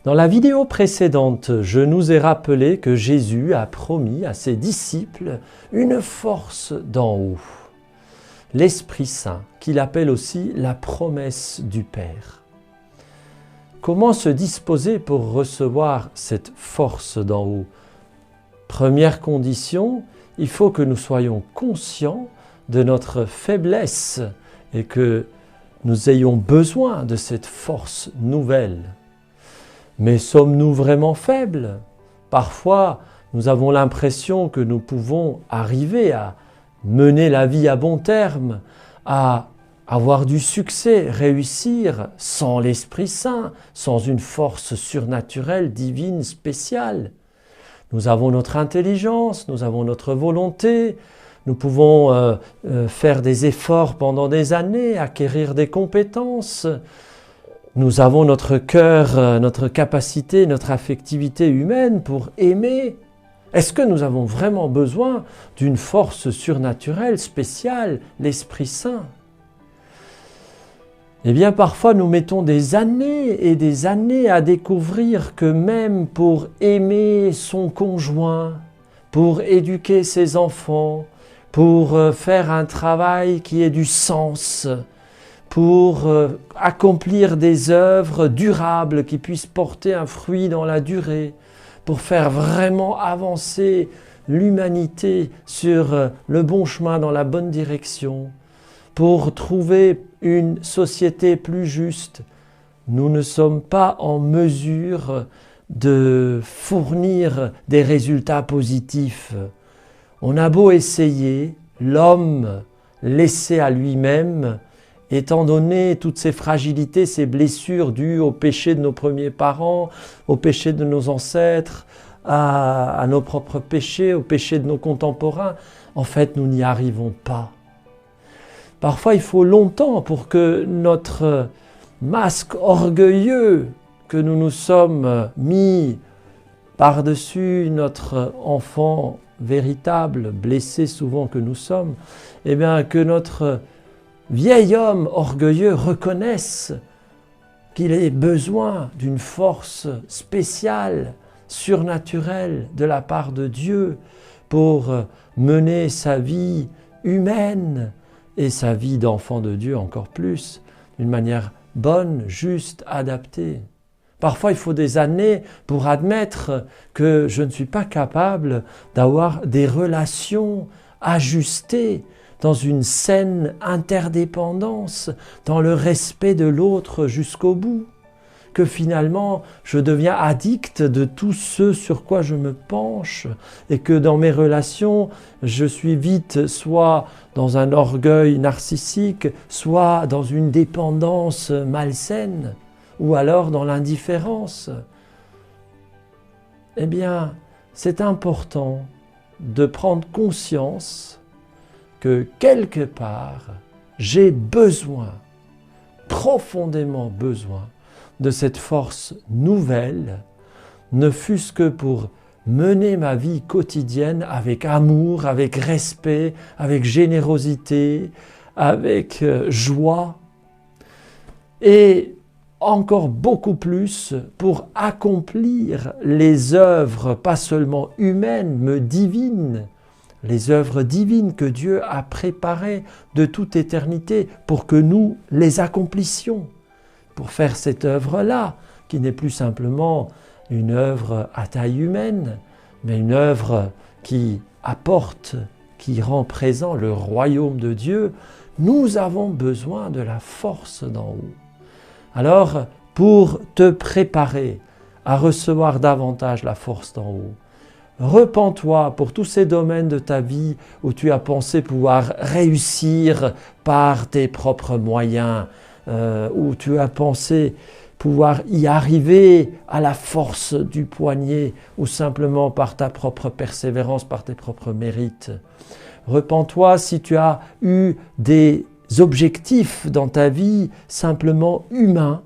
Dans la vidéo précédente, je nous ai rappelé que Jésus a promis à ses disciples une force d'en haut, l'Esprit Saint, qu'il appelle aussi la promesse du Père. Comment se disposer pour recevoir cette force d'en haut? Première condition, il faut que nous soyons conscients de notre faiblesse et que nous ayons besoin de cette force nouvelle. Mais sommes-nous vraiment faibles? Parfois, nous avons l'impression que nous pouvons arriver à mener la vie à bon terme, à avoir du succès, réussir sans l'Esprit Saint, sans une force surnaturelle, divine, spéciale. Nous avons notre intelligence, nous avons notre volonté, nous pouvons faire des efforts pendant des années, acquérir des compétences. Nous avons notre cœur, notre capacité, notre affectivité humaine pour aimer. Est-ce que nous avons vraiment besoin d'une force surnaturelle, spéciale, l'Esprit Saint? Eh bien, parfois, nous mettons des années et des années à découvrir que même pour aimer son conjoint, pour éduquer ses enfants, pour faire un travail qui ait du sens, pour accomplir des œuvres durables qui puissent porter un fruit dans la durée, pour faire vraiment avancer l'humanité sur le bon chemin, dans la bonne direction, pour trouver une société plus juste. Nous ne sommes pas en mesure de fournir des résultats positifs. On a beau essayer, l'homme laissé à lui-même, étant donné toutes ces fragilités, ces blessures dues au péché de nos premiers parents, au péché de nos ancêtres, à nos propres péchés, au péché de nos contemporains, en fait, nous n'y arrivons pas. Parfois, il faut longtemps pour que notre masque orgueilleux que nous nous sommes mis par-dessus notre enfant véritable, blessé souvent que nous sommes, eh bien, que notre vieil homme orgueilleux reconnaisse qu'il ait besoin d'une force spéciale, surnaturelle de la part de Dieu pour mener sa vie humaine et sa vie d'enfant de Dieu encore plus, d'une manière bonne, juste, adaptée. Parfois, il faut des années pour admettre que je ne suis pas capable d'avoir des relations ajustées dans une saine interdépendance, dans le respect de l'autre jusqu'au bout, que finalement je deviens addict de tout ce sur quoi je me penche et que dans mes relations, je suis vite soit dans un orgueil narcissique, soit dans une dépendance malsaine, ou alors dans l'indifférence. Eh bien, c'est important de prendre conscience que quelque part, j'ai besoin, profondément besoin, de cette force nouvelle, ne fût-ce que pour mener ma vie quotidienne avec amour, avec respect, avec générosité, avec joie, et encore beaucoup plus pour accomplir les œuvres, pas seulement humaines, mais divines, les œuvres divines que Dieu a préparées de toute éternité pour que nous les accomplissions, pour faire cette œuvre-là, qui n'est plus simplement une œuvre à taille humaine, mais une œuvre qui apporte, qui rend présent le royaume de Dieu. Nous avons besoin de la force d'en haut. Alors, pour te préparer à recevoir davantage la force d'en haut, repens-toi pour tous ces domaines de ta vie où tu as pensé pouvoir réussir par tes propres moyens, où tu as pensé pouvoir y arriver à la force du poignet ou simplement par ta propre persévérance, par tes propres mérites. Repens-toi si tu as eu des objectifs dans ta vie simplement humains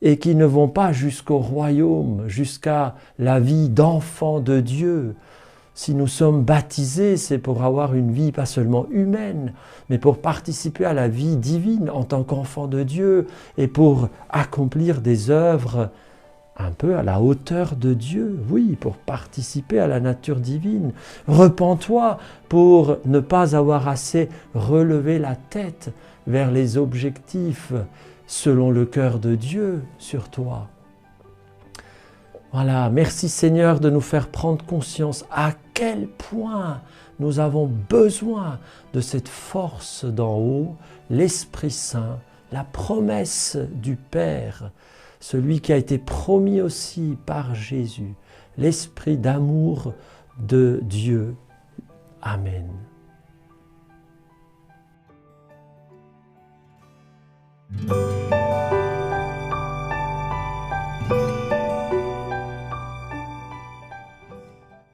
et qui ne vont pas jusqu'au royaume, jusqu'à la vie d'enfant de Dieu. Si nous sommes baptisés, c'est pour avoir une vie pas seulement humaine, mais pour participer à la vie divine en tant qu'enfant de Dieu et pour accomplir des œuvres un peu à la hauteur de Dieu, oui, pour participer à la nature divine. Repens-toi pour ne pas avoir assez relevé la tête vers les objectifs selon le cœur de Dieu sur toi. Voilà, merci Seigneur de nous faire prendre conscience à quel point nous avons besoin de cette force d'en haut, l'Esprit Saint, la promesse du Père, celui qui a été promis aussi par Jésus, l'Esprit d'amour de Dieu. Amen.